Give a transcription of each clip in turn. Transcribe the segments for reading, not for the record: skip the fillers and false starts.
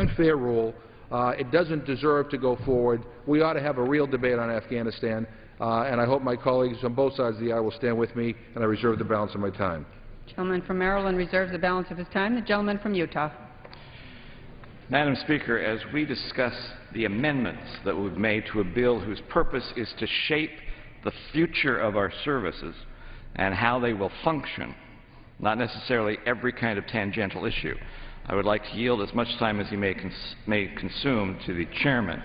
unfair rule. It doesn't deserve to go forward. We ought to have a real debate on Afghanistan, and I hope my colleagues on both sides of the aisle will stand with me, and I reserve the balance of my time. The gentleman from Maryland reserves the balance of his time. The gentleman from Utah. Madam Speaker, as we discuss the amendments that we've made to a bill whose purpose is to shape the future of our services and how they will function, not necessarily every kind of tangential issue, I would like to yield as much time as he may consume to the chairman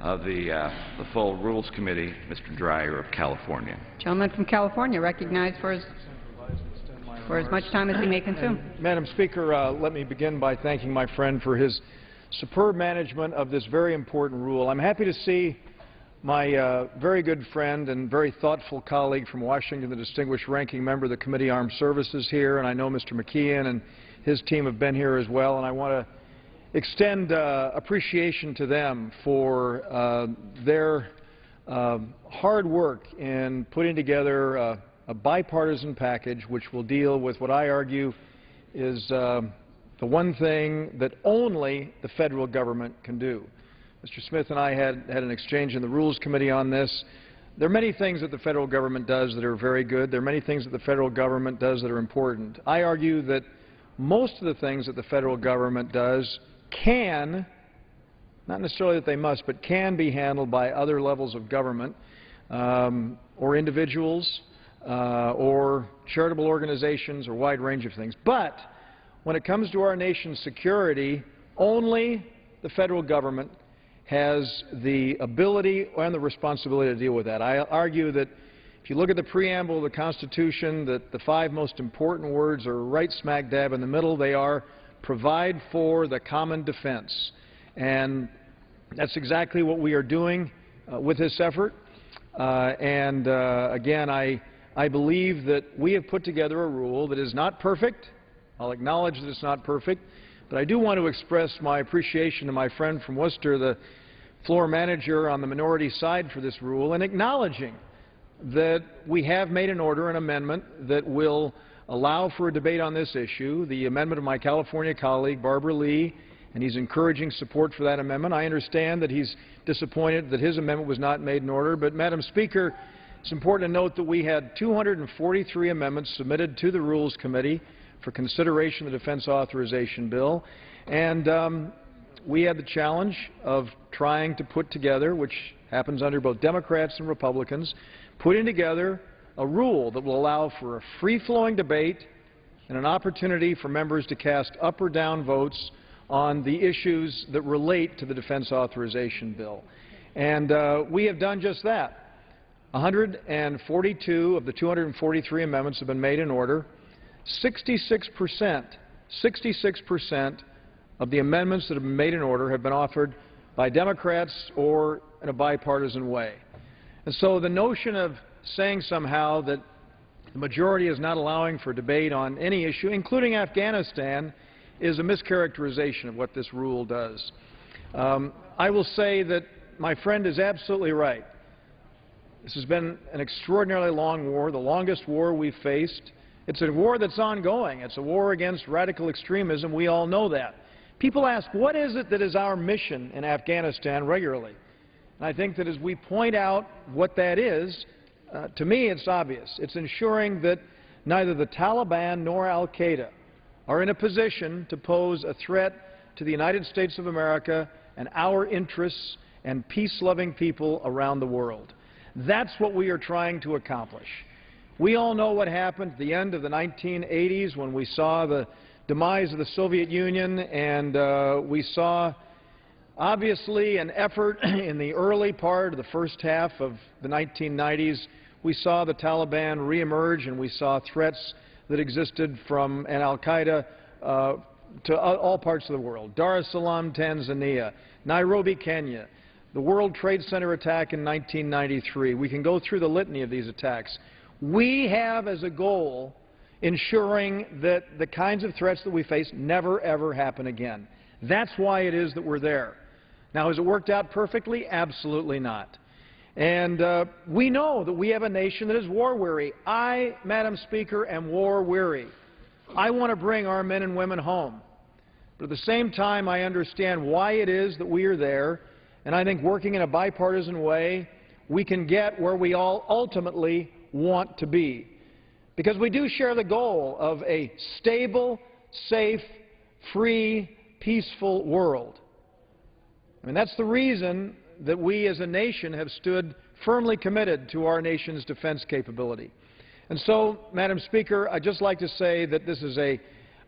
of the full Rules Committee, Mr. Dreyer of California. Gentleman from California recognized for as much time as he may consume. Madam Speaker, let me begin by thanking my friend for his superb management of this very important rule. I'm happy to see my very good friend and very thoughtful colleague from Washington, the distinguished ranking member of the Committee on Armed Services here, and I know Mr. McKeon and his team have been here as well, and I want to extend appreciation to them for their hard work in putting together a bipartisan package which will deal with what I argue is the one thing that only the federal government can do. Mr. Smith and I had an exchange in the Rules Committee on this. There are many things that the federal government does that are very good. There are many things that the federal government does that are important. I argue that most of the things that the federal government does can, not necessarily that they must, but can be handled by other levels of government or individuals or charitable organizations or a wide range of things. But when it comes to our nation's security, only the federal government has the ability and the responsibility to deal with that. I argue that if you look at the preamble of the Constitution, that the 5 most important words are right smack dab in the middle. They are provide for the common defense. And that's exactly what we are doing with this effort. Again, I believe that we have put together a rule that is not perfect. I'll acknowledge that it's not perfect, but I do want to express my appreciation to my friend from Worcester, the floor manager on the minority side for this rule, and acknowledging that we have made an order, an amendment, that will allow for a debate on this issue, the amendment of my California colleague, Barbara Lee, and he's encouraging support for that amendment. I understand that he's disappointed that his amendment was not made in order, but, Madam Speaker, it's important to note that we had 243 amendments submitted to the Rules Committee for consideration of the Defense Authorization Bill, and we had the challenge of trying to put together, which happens under both Democrats and Republicans, putting together a rule that will allow for a free-flowing debate and an opportunity for members to cast up or down votes on the issues that relate to the Defense Authorization Bill. And we have done just that. 142 of the 243 amendments have been made in order. 66% of the amendments that have been made in order have been offered by Democrats or in a bipartisan way. And so the notion of saying somehow that the majority is not allowing for debate on any issue, including Afghanistan, is a mischaracterization of what this rule does. I will say that my friend is absolutely right. This has been an extraordinarily long war, the longest war we've faced. It's a war that's ongoing. It's a war against radical extremism. We all know that. People ask, what is it that is our mission in Afghanistan regularly? And I think that as we point out what that is, to me it's obvious. It's ensuring that neither the Taliban nor al-Qaeda are in a position to pose a threat to the United States of America and our interests and peace-loving people around the world. That's what we are trying to accomplish. We all know what happened at the end of the 1980s when we saw the demise of the Soviet Union, and we saw obviously an effort in the early part of the first half of the 1990s. We saw the Taliban reemerge, and we saw threats that existed from al-Qaeda to all parts of the world. Dar es Salaam, Tanzania, Nairobi, Kenya, the World Trade Center attack in 1993. We can go through the litany of these attacks. We have as a goal ensuring that the kinds of threats that we face never, ever happen again. That's why it is that we're there. Now, has it worked out perfectly? Absolutely not. And we know that we have a nation that is war-weary. I, Madam Speaker, am war-weary. I want to bring our men and women home. But at the same time, I understand why it is that we are there, and I think working in a bipartisan way, we can get where we all ultimately want to be. Because we do share the goal of a stable, safe, free, peaceful world. I mean, that's the reason that we as a nation have stood firmly committed to our nation's defense capability. And so, Madam Speaker, I'd just like to say that this is a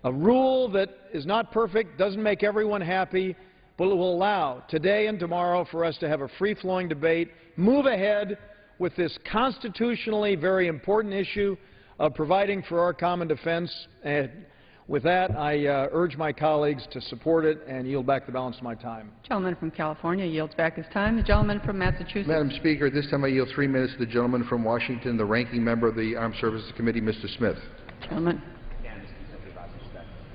rule that is not perfect, doesn't make everyone happy, but it will allow today and tomorrow for us to have a free-flowing debate, move ahead with this constitutionally very important issue of providing for our common defense. And with that, I urge my colleagues to support it and yield back the balance of my time. The gentleman from California yields back his time. The gentleman from Massachusetts. Madam Speaker, at this time I yield 3 minutes to the gentleman from Washington, the ranking member of the Armed Services Committee, Mr. Smith.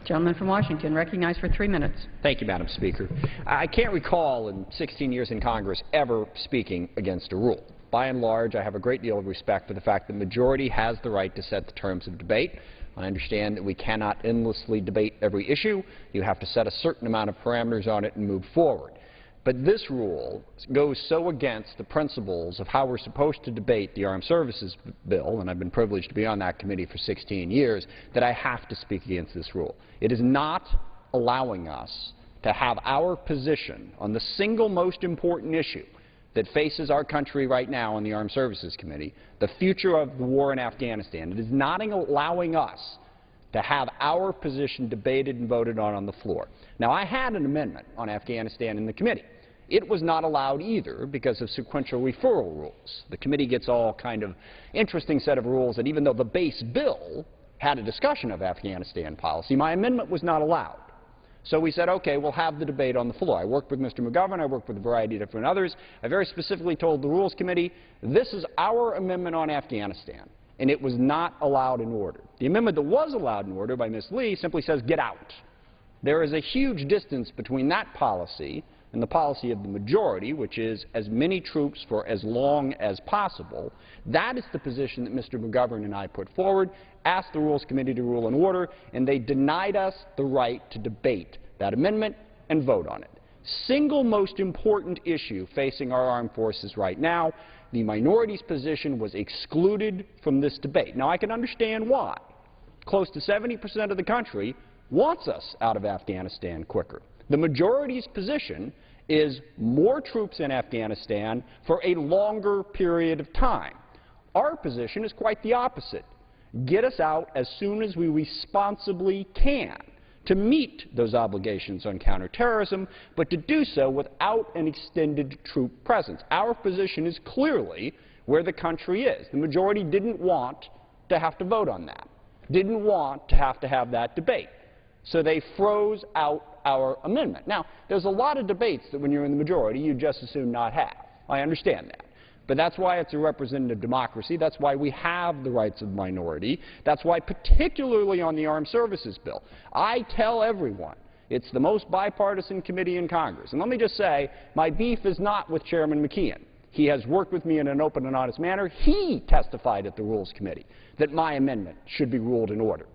Gentleman from Washington, recognized for 3 minutes. Thank you, Madam Speaker. I can't recall in 16 years in Congress ever speaking against a rule. By and large, I have a great deal of respect for the fact that the majority has the right to set the terms of debate. I understand that we cannot endlessly debate every issue. You have to set a certain amount of parameters on it and move forward. But this rule goes so against the principles of how we're supposed to debate the Armed Services Bill, and I've been privileged to be on that committee for 16 years, that I have to speak against this rule. It is not allowing us to have our position on the single most important issue that faces our country right now on the Armed Services Committee, the future of the war in Afghanistan. It is not allowing us to have our position debated and voted on the floor. Now, I had an amendment on Afghanistan in the committee. It was not allowed either because of sequential referral rules. The committee gets all kind of interesting set of rules that even though the base bill had a discussion of Afghanistan policy, my amendment was not allowed. So we said, okay, we'll have the debate on the floor. I worked with Mr. McGovern. I worked with a variety of different others. I very specifically told the Rules Committee, this is our amendment on Afghanistan, and it was not allowed in order. The amendment that was allowed in order by Ms. Lee simply says, get out. There is a huge distance between that policy and the policy of the majority, which is as many troops for as long as possible. That is the position that Mr. McGovern and I put forward, asked the Rules Committee to rule in order, and they denied us the right to debate that amendment and vote on it. Single most important issue facing our armed forces right now, the minority's position was excluded from this debate. Now, I can understand why. Close to 70% of the country wants us out of Afghanistan quicker. The majority's position is more troops in Afghanistan for a longer period of time. Our position is quite the opposite. Get us out as soon as we responsibly can to meet those obligations on counterterrorism, but to do so without an extended troop presence. Our position is clearly where the country is. The majority didn't want to have to vote on that, didn't want to have that debate. So they froze out our amendment. Now, there's a lot of debates that when you're in the majority, you just as soon not have. I understand that. But that's why it's a representative democracy. That's why we have the rights of the minority. That's why, particularly on the Armed Services Bill, I tell everyone it's the most bipartisan committee in Congress. And let me just say, my beef is not with Chairman McKeon. He has worked with me in an open and honest manner. He testified at the Rules Committee that my amendment should be ruled in order.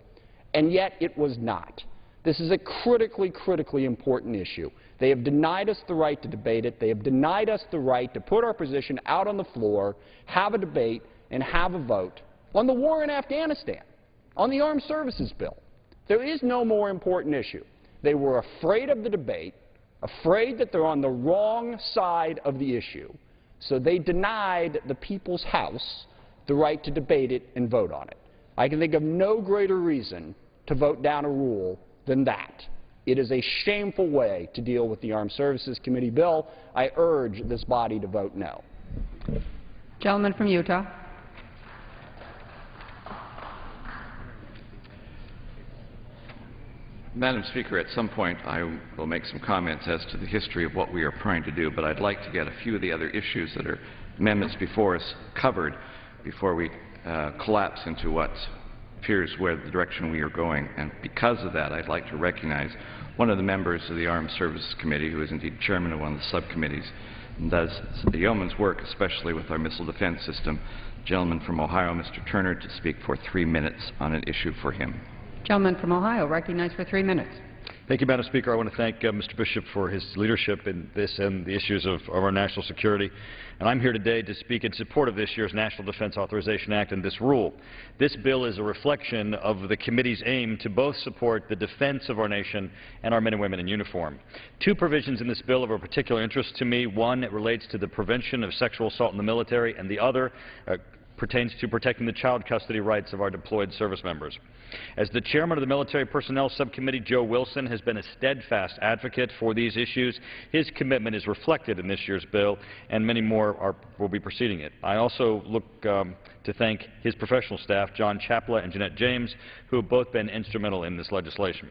And yet it was not. This is a critically important issue. They have denied us the right to debate it. They have denied us the right to put our position out on the floor, have a debate, and have a vote on the war in Afghanistan, on the Armed Services Bill. There is no more important issue. They were afraid of the debate, afraid that they're on the wrong side of the issue, so they denied the people's House the right to debate it and vote on it. I can think of no greater reason to vote down a rule than that. It is a shameful way to deal with the Armed Services Committee bill. I urge this body to vote no. Gentleman from Utah. Madam Speaker, at some point I will make some comments as to the history of what we are trying to do, but I'd like to get a few of the other issues that are amendments before us covered before we collapse into what appears where the direction we are going. And because of that, I'd like to recognize one of the members of the Armed Services Committee, who is indeed chairman of one of the subcommittees and does the yeoman's work, especially with our missile defense system, the gentleman from Ohio, Mr. Turner, to speak for 3 minutes on an issue for him. Gentleman from Ohio, recognized for 3 minutes. Thank you, Madam Speaker. I want to thank Mr. Bishop for his leadership in this and the issues of our national security. And I'm here today to speak in support of this year's National Defense Authorization Act and this rule. This bill is a reflection of the committee's aim to both support the defense of our nation and our men and women in uniform. Two provisions in this bill are of particular interest to me. One, it relates to the prevention of sexual assault in the military, and the other pertains to protecting the child custody rights of our deployed service members. As the chairman of the Military Personnel Subcommittee, Joe Wilson has been a steadfast advocate for these issues. His commitment is reflected in this year's bill, and many more will be preceding it. I also look to thank his professional staff, John Chapla and Jeanette James, who have both been instrumental in this legislation.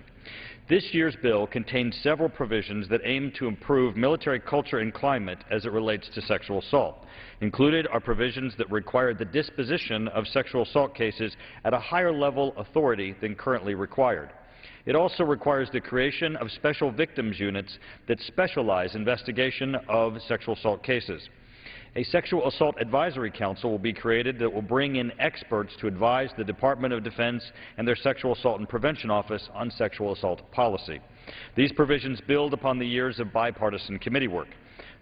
This year's bill contains several provisions that aim to improve military culture and climate as it relates to sexual assault. Included are provisions that require the disposition of sexual assault cases at a higher level authority than currently required. It also requires the creation of special victims units that specialize in investigation of sexual assault cases. A Sexual Assault Advisory Council will be created that will bring in experts to advise the Department of Defense and their Sexual Assault and Prevention Office on sexual assault policy. These provisions build upon the years of bipartisan committee work.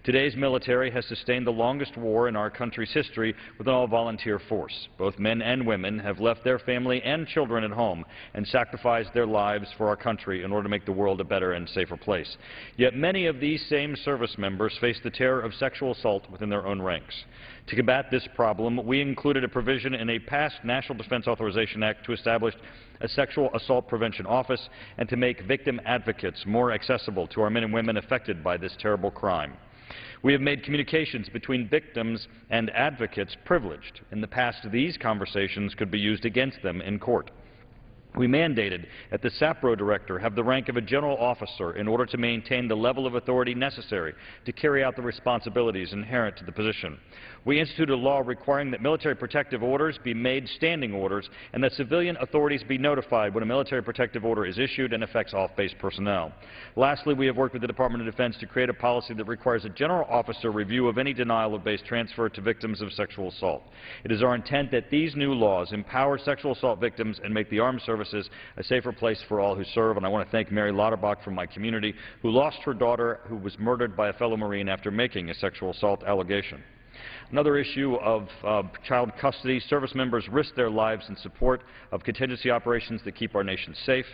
Today's military has sustained the longest war in our country's history with an all-volunteer force. Both men and women have left their family and children at home and sacrificed their lives for our country in order to make the world a better and safer place. Yet many of these same service members face the terror of sexual assault within their own ranks. To combat this problem, we included a provision in a past National Defense Authorization Act to establish a Sexual Assault Prevention Office and to make victim advocates more accessible to our men and women affected by this terrible crime. We have made communications between victims and advocates privileged. In the past, these conversations could be used against them in court. We mandated that the SAPRO director have the rank of a general officer in order to maintain the level of authority necessary to carry out the responsibilities inherent to the position. We instituted a law requiring that military protective orders be made standing orders and that civilian authorities be notified when a military protective order is issued and affects off-base personnel. Lastly, we have worked with the Department of Defense to create a policy that requires a general officer review of any denial of base transfer to victims of sexual assault. It is our intent that these new laws empower sexual assault victims and make the armed services a safer place for all who serve. And I want to thank Mary Lauterbach from my community, who lost her daughter, who was murdered by a fellow Marine after making a sexual assault allegation. Another issue of child custody. Service members risk their lives in support of contingency operations that keep our nation safe.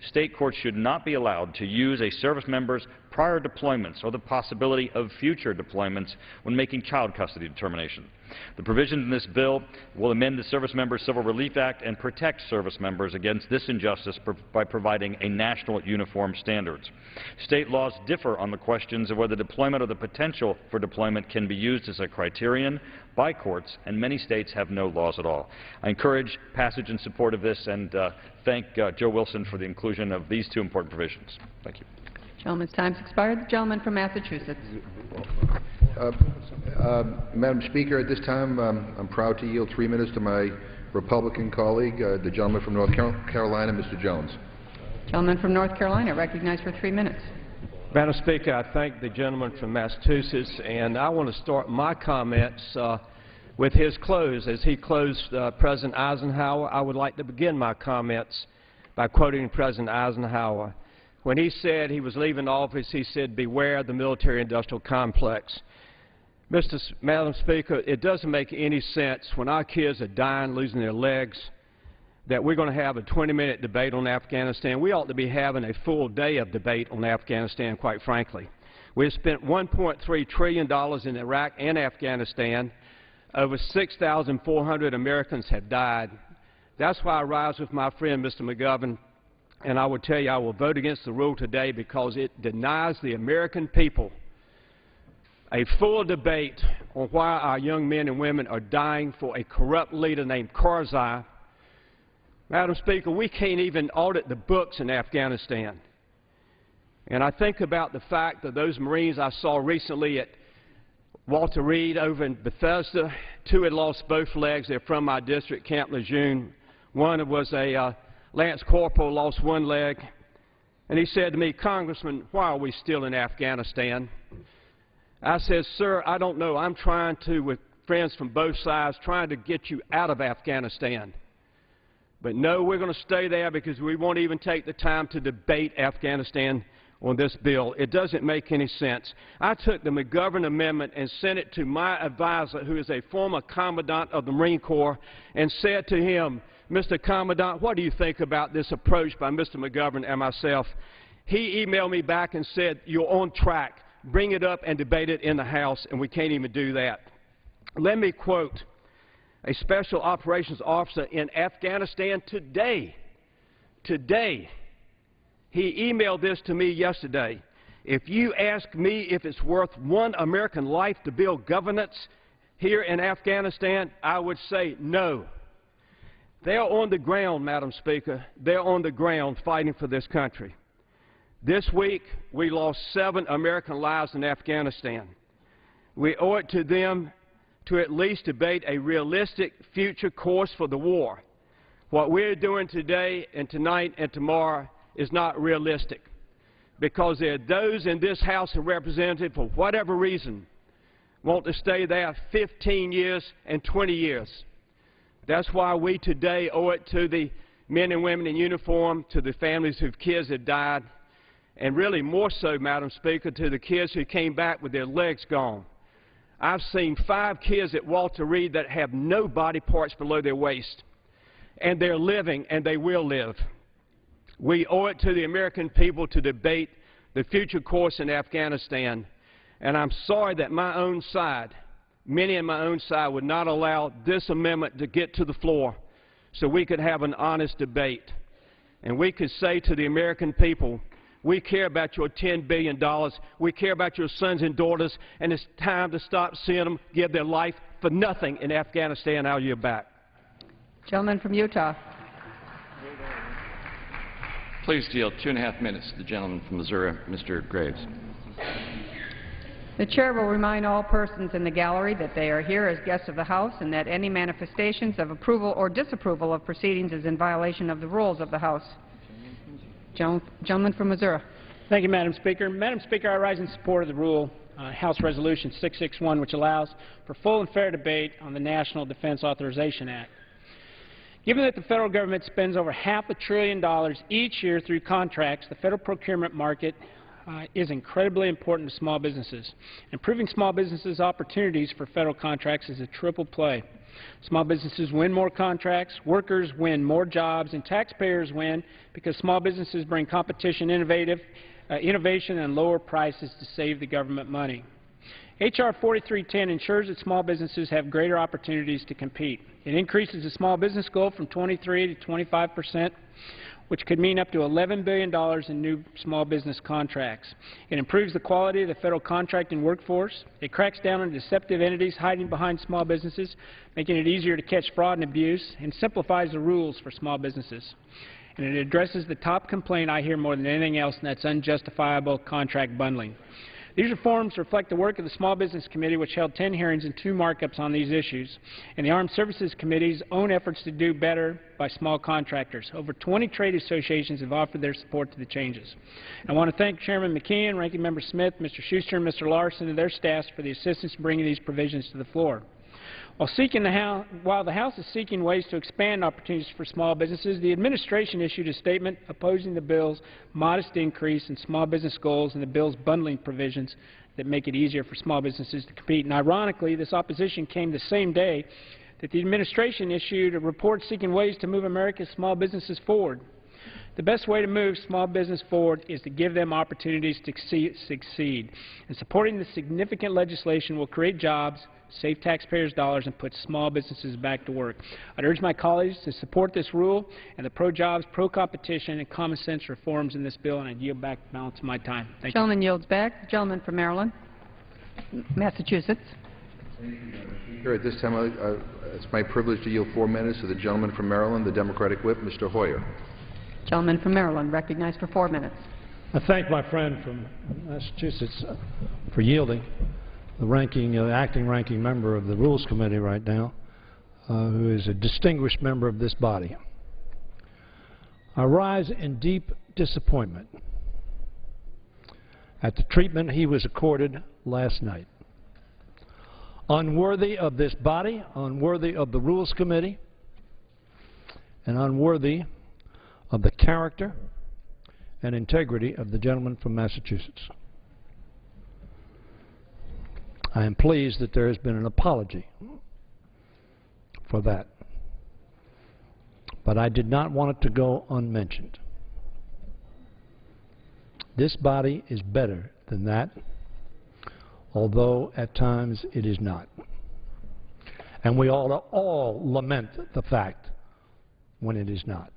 State courts should not be allowed to use a service member's prior deployments or the possibility of future deployments when making child custody determinations. The provisions in this bill will amend the Service Members Civil Relief Act and protect service members against this injustice by providing a national uniform standards. State laws differ on the questions of whether deployment or the potential for deployment can be used as a criterion by courts, and many states have no laws at all. I encourage passage and support of this and thank Joe Wilson for the inclusion of these two important provisions. Thank you. Gentleman's time's expired. The gentleman from Massachusetts. Madam Speaker, at this time, I'm proud to yield 3 minutes to my Republican colleague, the gentleman from North Carolina, Mr. Jones. Gentleman from North Carolina, recognized for 3 minutes. Madam Speaker, I thank the gentleman from Massachusetts, and I want to start my comments with his close. As he closed President Eisenhower, I would like to begin my comments by quoting President Eisenhower. When he said he was leaving office, he said, "Beware the military-industrial complex." Madam Speaker, it doesn't make any sense when our kids are dying, losing their legs, that we're going to have a 20-minute debate on Afghanistan. We ought to be having a full day of debate on Afghanistan, quite frankly. We've spent $1.3 trillion in Iraq and Afghanistan. Over 6,400 Americans have died. That's why I rise with my friend, Mr. McGovern, and I will tell you I will vote against the rule today because it denies the American people a full debate on why our young men and women are dying for a corrupt leader named Karzai. Madam Speaker, we can't even audit the books in Afghanistan. And I think about the fact that those Marines I saw recently at Walter Reed over in Bethesda, 2 had lost both legs. They're from my district, Camp Lejeune. One was a Lance Corporal, lost 1 leg. And he said to me, "Congressman, why are we still in Afghanistan?" I said, "Sir, I don't know. I'm trying to, with friends from both sides, trying to get you out of Afghanistan." But no, we're going to stay there because we won't even take the time to debate Afghanistan on this bill. It doesn't make any sense. I took the McGovern Amendment and sent it to my advisor, who is a former Commandant of the Marine Corps, and said to him, Mr. Commandant, what do you think about this approach by Mr. McGovern and myself? He emailed me back and said, you're on track. Bring it up and debate it in the House, and we can't even do that. Let me quote a Special Operations Officer in Afghanistan today. He emailed this to me yesterday. If you ask me if it's worth one American life to build governance here in Afghanistan, I would say no. They're on the ground, Madam Speaker. They're on the ground fighting for this country. This week, we lost 7 American lives in Afghanistan. We owe it to them to at least debate a realistic future course for the war. What we're doing today and tonight and tomorrow is not realistic, because there are those in this House of Representatives, for whatever reason, want to stay there 15 years and 20 years. That's why we today owe it to the men and women in uniform, to the families whose kids have died, and really more so, Madam Speaker, to the kids who came back with their legs gone. I've seen 5 kids at Walter Reed that have no body parts below their waist, and they're living, and they will live. We owe it to the American people to debate the future course in Afghanistan, and I'm sorry that my own side, many in my own side, would not allow this amendment to get to the floor so we could have an honest debate. And we could say to the American people, we care about your $10 billion, we care about your sons and daughters, and it's time to stop seeing them give their life for nothing in Afghanistan. I'll yield back. Gentleman from Utah. Please yield 2.5 minutes to the gentleman from Missouri, Mr. Graves. The Chair will remind all persons in the gallery that they are here as guests of the House and that any manifestations of approval or disapproval of proceedings is in violation of the rules of the House. Gentleman from Missouri. Thank you, Madam Speaker. Madam Speaker, I rise in support of the rule, House Resolution 661, which allows for full and fair debate on the National Defense Authorization Act. Given that the federal government spends over $500 billion each year through contracts, the federal procurement market is incredibly important to small businesses. Improving small businesses' opportunities for federal contracts is a triple play. Small businesses win more contracts, workers win more jobs, and taxpayers win because small businesses bring competition, innovation, and lower prices to save the government money. H.R. 4310 ensures that small businesses have greater opportunities to compete. It increases the small business goal from 23 to 25%, which could mean up to $11 billion in new small business contracts. It improves the quality of the federal contracting workforce. It cracks down on deceptive entities hiding behind small businesses, making it easier to catch fraud and abuse, and simplifies the rules for small businesses. And it addresses the top complaint I hear more than anything else, and that's unjustifiable contract bundling. These reforms reflect the work of the Small Business Committee, which held 10 hearings and 2 markups on these issues, and the Armed Services Committee's own efforts to do better by small contractors. Over 20 trade associations have offered their support to the changes. I want to thank Chairman McKeon, Ranking Member Smith, Mr. Schuster, and Mr. Larson and their staffs for the assistance in bringing these provisions to the floor. While the House is seeking ways to expand opportunities for small businesses, the administration issued a statement opposing the bill's modest increase in small business goals and the bill's bundling provisions that make it easier for small businesses to compete. And ironically, this opposition came the same day that the administration issued a report seeking ways to move America's small businesses forward. The best way to move small business forward is to give them opportunities to succeed. And supporting this significant legislation will create jobs, save taxpayers' dollars, and put small businesses back to work. I'd urge my colleagues to support this rule and the pro-jobs, pro-competition, and common-sense reforms in this bill, and I yield back the balance of my time. Thank you. Gentleman yields back. The gentleman from Maryland, Massachusetts. Here at this time, it's my privilege to yield 4 minutes to the gentleman from Maryland, the Democratic Whip, Mr. Hoyer. Gentleman from Maryland, recognized for 4 minutes. I thank my friend from Massachusetts for yielding. The acting ranking member of the Rules Committee right now, who is a distinguished member of this body. I rise in deep disappointment at the treatment he was accorded last night. Unworthy of this body, unworthy of the Rules Committee, and unworthy of the character and integrity of the gentleman from Massachusetts. I am pleased that there has been an apology for that, but I did not want it to go unmentioned. This body is better than that, although at times it is not. And we ought to all lament the fact when it is not.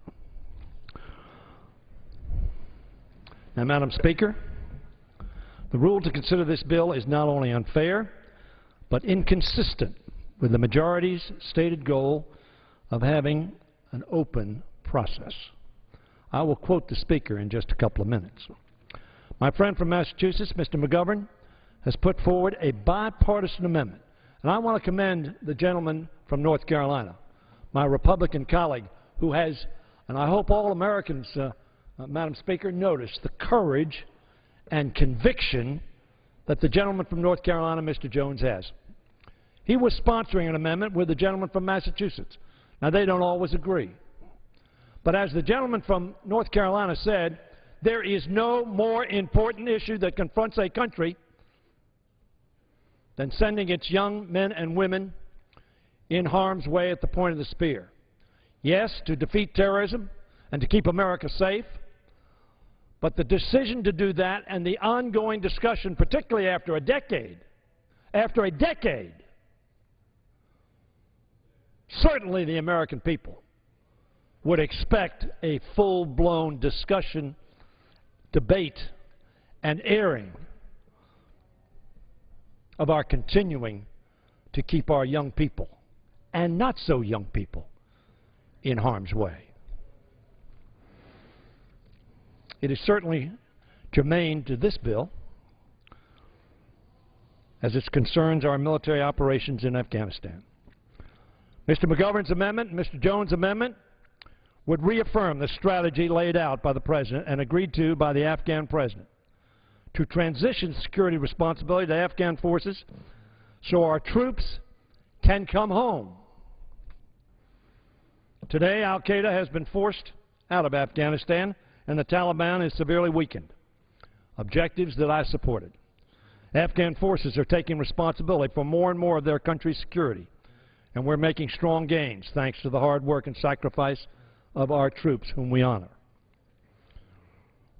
Now, Madam Speaker, the rule to consider this bill is not only unfair, but inconsistent with the majority's stated goal of having an open process. I will quote the Speaker in just a couple of minutes. My friend from Massachusetts, Mr. McGovern, has put forward a bipartisan amendment. And I want to commend the gentleman from North Carolina, my Republican colleague, who has, and I hope all Americans, Madam Speaker, notice the courage and conviction that the gentleman from North Carolina, Mr. Jones, has. He was sponsoring an amendment with the gentleman from Massachusetts. Now, they don't always agree. But as the gentleman from North Carolina said, there is no more important issue that confronts a country than sending its young men and women in harm's way at the point of the spear. Yes, to defeat terrorism and to keep America safe, but the decision to do that and the ongoing discussion, particularly after a decade, certainly the American people would expect a full-blown discussion, debate, and airing of our continuing to keep our young people, and not so young people, in harm's way. It is certainly germane to this bill as it concerns our military operations in Afghanistan. Mr. McGovern's amendment and Mr. Jones' amendment would reaffirm the strategy laid out by the President and agreed to by the Afghan President to transition security responsibility to Afghan forces so our troops can come home. Today, al-Qaeda has been forced out of Afghanistan and the Taliban is severely weakened, objectives that I supported. Afghan forces are taking responsibility for more and more of their country's security, and we're making strong gains thanks to the hard work and sacrifice of our troops, whom we honor.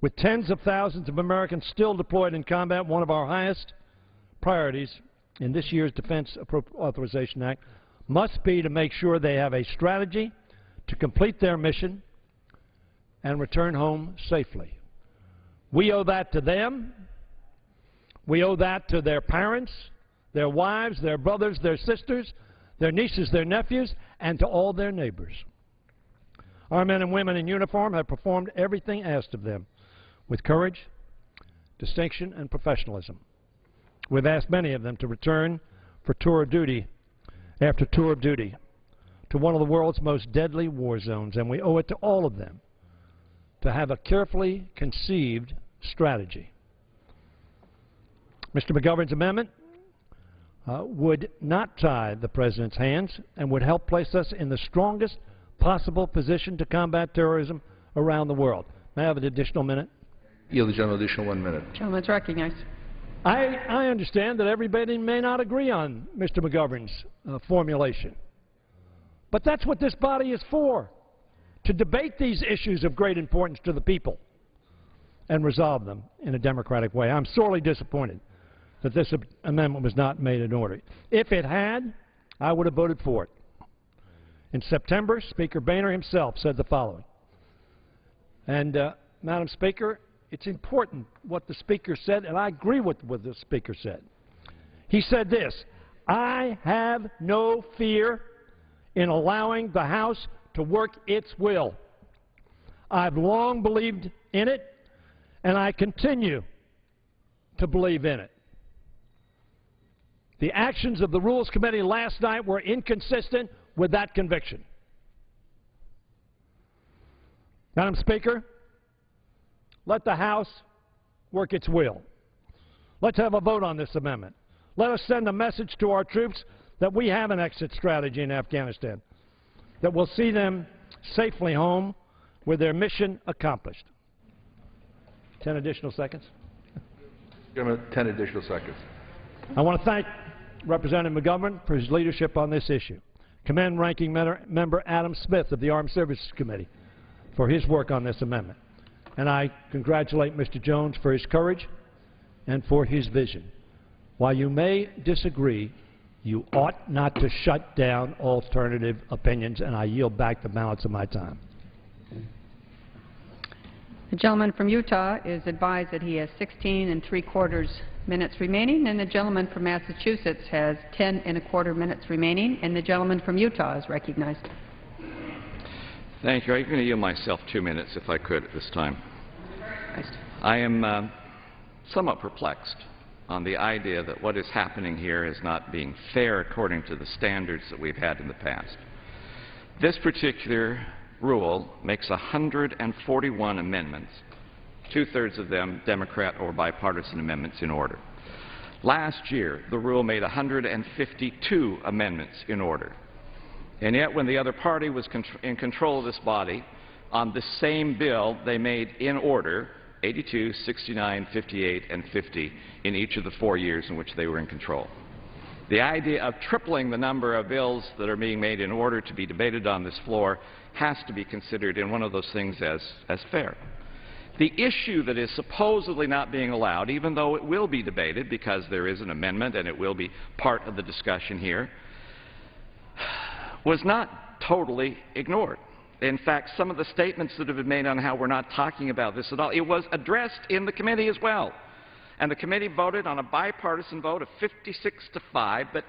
With tens of thousands of Americans still deployed in combat, one of our highest priorities in this year's Defense Authorization Act must be to make sure they have a strategy to complete their mission and return home safely. We owe that to them. We owe that to their parents, their wives, their brothers, their sisters, their nieces, their nephews, and to all their neighbors. Our men and women in uniform have performed everything asked of them with courage, distinction, and professionalism. We've asked many of them to return for tour of duty after tour of duty to one of the world's most deadly war zones, and we owe it to all of them to have a carefully conceived strategy. Mr. McGovern's amendment would not tie the President's hands and would help place us in the strongest possible position to combat terrorism around the world. May I have an additional minute? Yield the gentleman additional 1 minute. Gentleman's recognized. I understand that everybody may not agree on Mr. McGovern's formulation. But that's what this body is for, to debate these issues of great importance to the people and resolve them in a democratic way. I'm sorely disappointed that this amendment was not made in order. If it had, I would have voted for it. In September, Speaker Boehner himself said the following. And, Madam Speaker, it's important what the Speaker said, and I agree with what the Speaker said. He said this: I have no fear in allowing the House to work its will. I've long believed in it, and I continue to believe in it. The actions of the Rules Committee last night were inconsistent with that conviction. Madam Speaker, let the House work its will. Let's have a vote on this amendment. Let us send a message to our troops that we have an exit strategy in Afghanistan that will see them safely home with their mission accomplished. 10 additional seconds. Give him 10 additional seconds. I want to thank Representative McGovern for his leadership on this issue. Commend Ranking Member Adam Smith of the Armed Services Committee for his work on this amendment. And I congratulate Mr. Jones for his courage and for his vision. While you may disagree, you ought not to shut down alternative opinions, and I yield back the balance of my time. The gentleman from Utah is advised that he has 16 3/4 minutes remaining, and the gentleman from Massachusetts has 10 1/4 minutes remaining, and the gentleman from Utah is recognized. Thank you. I'm going to yield myself 2 minutes if I could at this time. I am somewhat perplexed on the idea that what is happening here is not being fair according to the standards that we've had in the past. This particular rule makes 141 amendments, 2/3 of them Democrat or bipartisan amendments in order. Last year, the rule made 152 amendments in order. And yet, when the other party was in control of this body, on the same bill, they made in order 82, 69, 58, and 50 in each of the 4 years in which they were in control. The idea of tripling the number of bills that are being made in order to be debated on this floor has to be considered in one of those things as fair. The issue that is supposedly not being allowed, even though it will be debated because there is an amendment and it will be part of the discussion here, was not totally ignored. In fact, some of the statements that have been made on how we're not talking about this at all, it was addressed in the committee as well. And the committee voted on a bipartisan vote of 56-5, but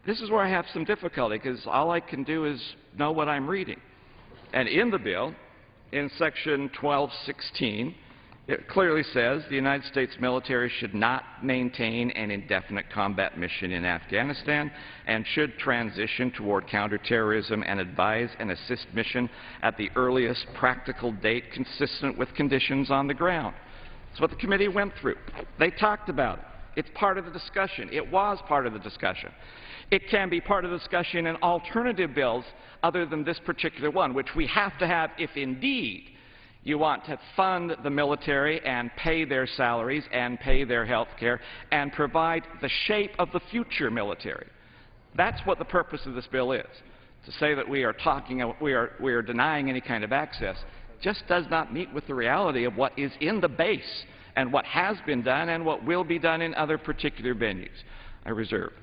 this is where I have some difficulty because all I can do is know what I'm reading. And in the bill, in section 1216, it clearly says the United States military should not maintain an indefinite combat mission in Afghanistan and should transition toward counterterrorism and advise and assist mission at the earliest practical date consistent with conditions on the ground. That's what the committee went through. They talked about it. It's part of the discussion. It was part of the discussion. It can be part of the discussion in alternative bills other than this particular one, which we have to have if indeed you want to fund the military and pay their salaries and pay their health care and provide the shape of the future military. That's what the purpose of this bill is. To say that we are denying any kind of access just does not meet with the reality of what is in the base and what has been done and what will be done in other particular venues. I reserve.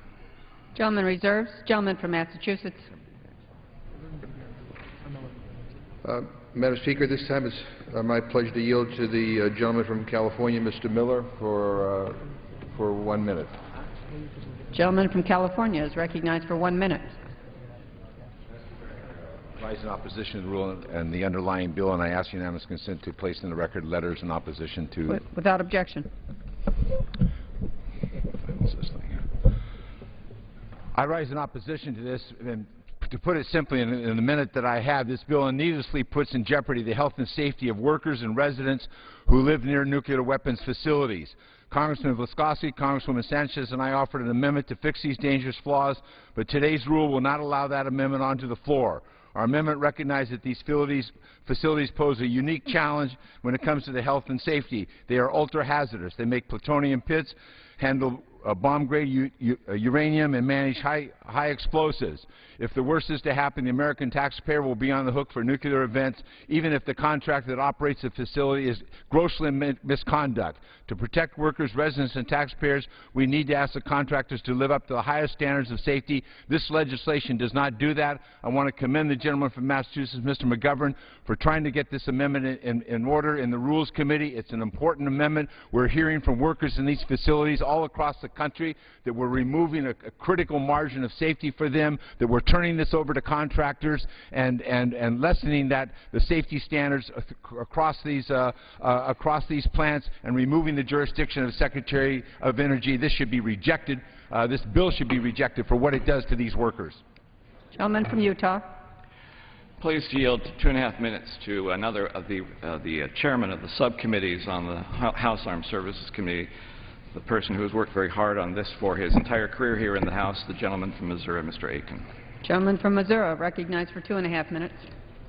Gentleman reserves. Gentleman from Massachusetts. Madam Speaker, this time it's my pleasure to yield to the gentleman from California, Mr. Miller, for 1 minute. Gentleman from California is recognized for 1 minute. I rise in opposition to the rule and the underlying bill, and I ask unanimous consent to place in the record letters in opposition to. Without objection. I rise in opposition to this, and to put it simply, in the minute that I have, this bill needlessly puts in jeopardy the health and safety of workers and residents who live near nuclear weapons facilities. Congressman Vlaskovsky, Congresswoman Sanchez, and I offered an amendment to fix these dangerous flaws, but today's rule will not allow that amendment onto the floor. Our amendment recognizes that these facilities pose a unique challenge when it comes to the health and safety. They are ultra-hazardous. They make plutonium pits, handle bomb-grade uranium, and manage high explosives. If the worst is to happen, the American taxpayer will be on the hook for nuclear events, even if the contractor that operates the facility is grossly misconduct. To protect workers, residents, and taxpayers, we need to ask the contractors to live up to the highest standards of safety. This legislation does not do that. I want to commend the gentleman from Massachusetts, Mr. McGovern, for trying to get this amendment in order in the Rules Committee. It's an important amendment. We're hearing from workers in these facilities all across the country that we're removing a critical margin of safety for them, that we're turning this over to contractors and lessening the safety standards across these plants and removing the jurisdiction of the Secretary of Energy. This should be rejected. This bill should be rejected for what it does to these workers. Gentleman from Utah. Please yield 2.5 minutes to another of the chairman of the subcommittees on the House Armed Services Committee, the person who has worked very hard on this for his entire career here in the House, the gentleman from Missouri, Mr. Aiken. Gentleman from Missouri, recognized for 2.5 minutes.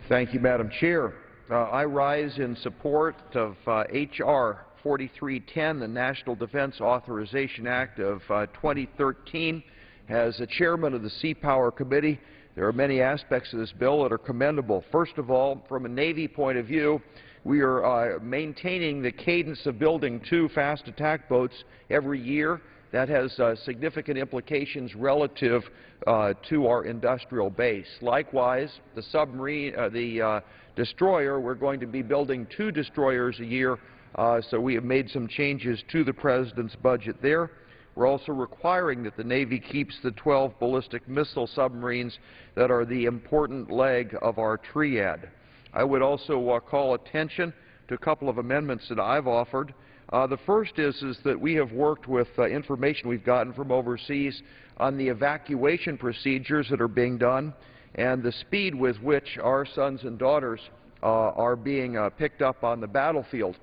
Thank you, Madam Chair. I rise in support of H.R. 4310, the National Defense Authorization Act of 2013. As the chairman of the Sea Power Committee, there are many aspects of this bill that are commendable. First of all, from a Navy point of view, we are maintaining the cadence of building 2 fast attack boats every year. That has significant implications relative to our industrial base. Likewise, the submarine, destroyer, we're going to be building 2 destroyers a year, so we have made some changes to the President's budget there. We're also requiring that the Navy keeps the 12 ballistic missile submarines that are the important leg of our triad. I would also call attention to a couple of amendments that I've offered. The first is that we have worked with information we've gotten from overseas on the evacuation procedures that are being done and the speed with which our sons and daughters are being picked up on the battlefield.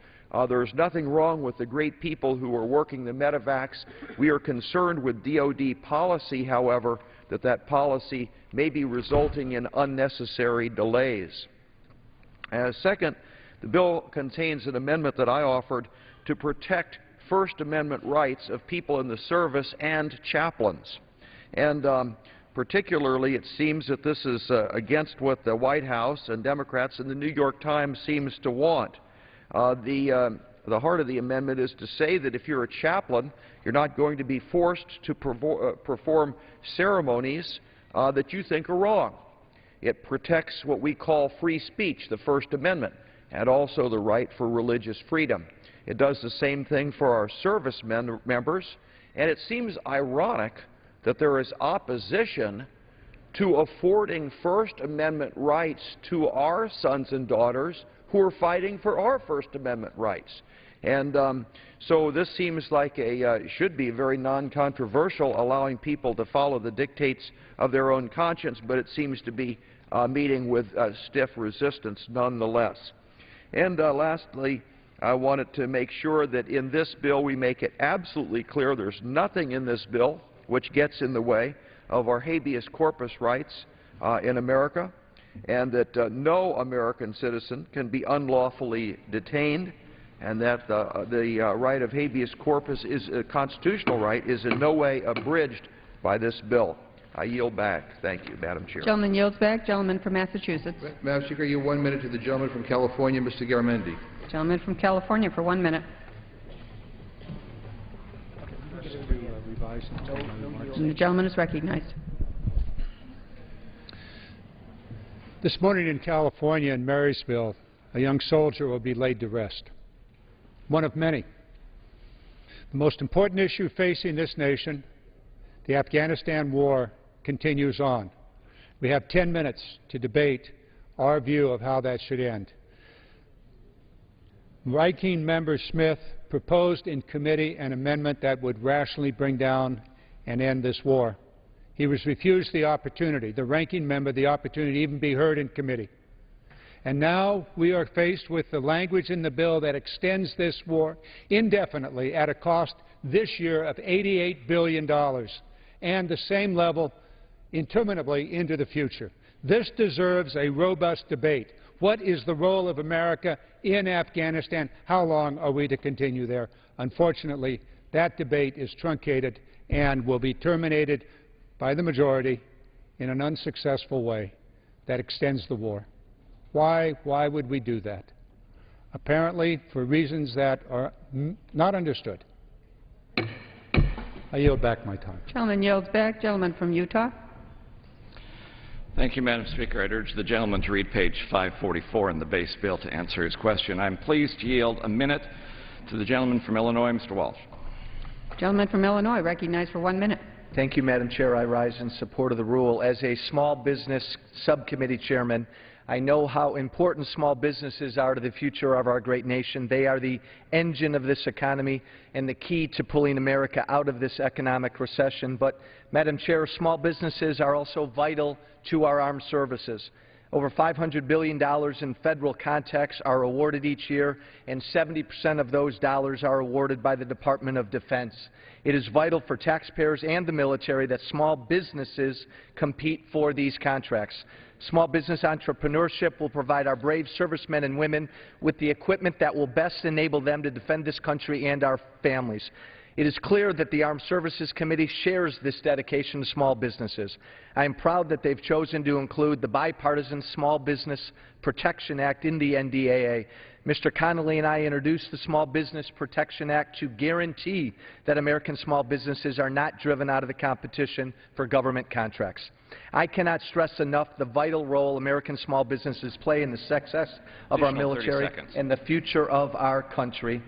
There's nothing wrong with the great people who are working the medevacs. We are concerned with DoD policy, however, that policy may be resulting in unnecessary delays. Second, the bill contains an amendment that I offered to protect First Amendment rights of people in the service and chaplains. And particularly, it seems that this is against what the White House and Democrats and the New York Times seems to want. The heart of the amendment is to say that if you're a chaplain, you're not going to be forced to perform ceremonies that you think are wrong. It protects what we call free speech, the First Amendment, and also the right for religious freedom. It does the same thing for our service members, and it seems ironic that there is opposition to affording First Amendment rights to our sons and daughters who are fighting for our First Amendment rights. And so this seems like should be very non-controversial, allowing people to follow the dictates of their own conscience, but it seems to be meeting with stiff resistance nonetheless. And lastly, I wanted to make sure that in this bill we make it absolutely clear there's nothing in this bill which gets in the way of our habeas corpus rights in America, and that no American citizen can be unlawfully detained, and that the right of habeas corpus is a constitutional right, is in no way abridged by this bill. I yield back. Thank you, Madam Chair. Gentleman yields back. Gentleman from Massachusetts. Madam Speaker, you have 1 minute to the gentleman from California, Mr. Garamendi. Gentleman from California for 1 minute. And the gentleman is recognized. This morning in California, in Marysville, a young soldier will be laid to rest. One of many. The most important issue facing this nation, the Afghanistan war, continues on. We have 10 minutes to debate our view of how that should end. Ranking Member Smith proposed in committee an amendment that would rationally bring down and end this war. He was refused the opportunity, the ranking member, the opportunity to even be heard in committee. And now we are faced with the language in the bill that extends this war indefinitely at a cost this year of $88 billion and the same level interminably into the future. This deserves a robust debate. What is the role of America in Afghanistan? How long are we to continue there? Unfortunately, that debate is truncated and will be terminated by the majority in an unsuccessful way that extends the war. Why would we do that? Apparently for reasons that are not understood. I yield back my time. Gentleman yields back. Gentleman from Utah. Thank you, Madam Speaker. I'd urge the gentleman to read page 544 in the base bill to answer his question. I'm pleased to yield a minute to the gentleman from Illinois, Mr. Walsh. Gentleman from Illinois, recognized for 1 minute. Thank you, Madam Chair. I rise in support of the rule. As a small business subcommittee chairman, I know how important small businesses are to the future of our great nation. They are the engine of this economy and the key to pulling America out of this economic recession. But, Madam Chair, small businesses are also vital to our armed services. Over $500 billion in federal contracts are awarded each year, and 70% of those dollars are awarded by the Department of Defense. It is vital for taxpayers and the military that small businesses compete for these contracts. Small business entrepreneurship will provide our brave servicemen and women with the equipment that will best enable them to defend this country and our families. It is clear that the Armed Services Committee shares this dedication to small businesses. I am proud that they've chosen to include the bipartisan Small Business Protection Act in the NDAA. Mr. Connolly and I introduced the Small Business Protection Act to guarantee that American small businesses are not driven out of the competition for government contracts. I cannot stress enough the vital role American small businesses play in the success of our military and the future of our country.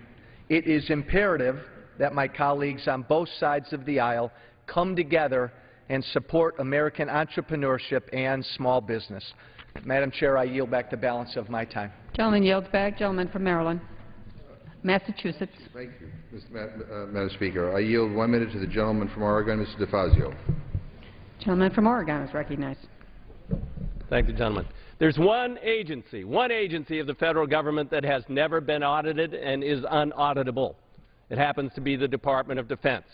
It is imperative that my colleagues on both sides of the aisle come together and support American entrepreneurship and small business. Madam Chair, I yield back the balance of my time. Gentleman yields back. Gentleman from Maryland. Massachusetts. Thank you, Madam Speaker. I yield 1 minute to the gentleman from Oregon, Mr. DeFazio. Gentleman from Oregon is recognized. Thank you, gentlemen. There's one agency of the federal government that has never been audited and is unauditable. It happens to be the Department of Defense.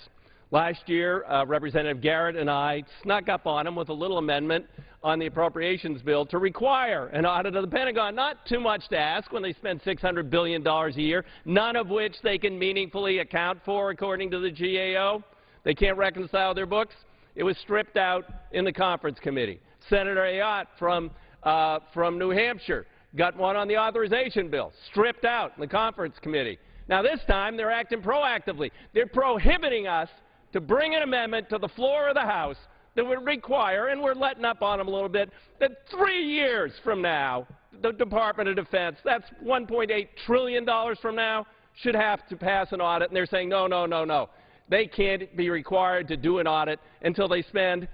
Last year, Representative Garrett and I snuck up on him with a little amendment on the appropriations bill to require an audit of the Pentagon. Not too much to ask when they spend $600 billion a year, none of which they can meaningfully account for according to the GAO. They can't reconcile their books. It was stripped out in the conference committee. Senator Ayotte from New Hampshire got one on the authorization bill, stripped out in the conference committee. Now this time they're acting proactively. They're prohibiting us to bring an amendment to the floor of the House that would require, and we're letting up on them a little bit, that 3 years from now, the Department of Defense, that's $1.8 trillion from now, should have to pass an audit. And they're saying, no, no, no, no. They can't be required to do an audit until they spend